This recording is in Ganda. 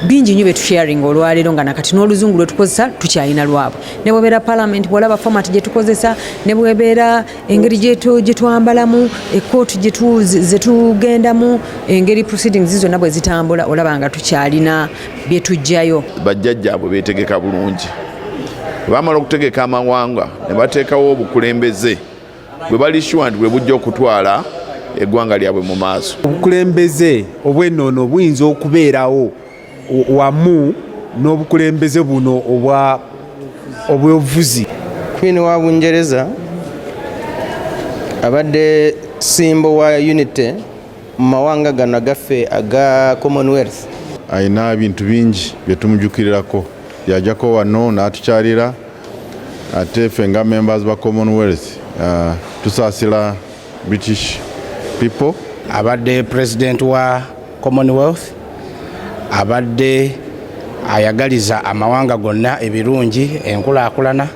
bingi nnyo betusharing olwaleero nga nakati n'oluzungu lwe tukozesa tukyalina lwabwe ne bwebeera parliament bwolaba format gye tukozesa ne bwebeera engeri gye twambalamu ekkooti ze tugendamu engeri proceedings zonna bwe zitambula olaba nga tukyalina bye tujjayo. Bajjajjaabwe beetegeka bulungi, bamala okutegeka amawanga ne bateekawo obukulembeze bwe bali sure nti bwe bujja okutwala eggwanga lyabwe mu maaso. Obukulembeze obw'ennono buyinza okubeerawo wamu n'obukulembeze buno obw'obuvuzi. Queen wa Bungereza abadde simbo wa unity mu mawanga gano gaffe aga Commonwealth. Ayina ebintu bingi bye tumujukirirako, yajjako wano n'atukyalira ate ffe nga members ba Commonwealth tusaasira British people. Abadde president wa Commonwealth, abadde ayagaliza amawanga gonna ebirungi enkulaakulana.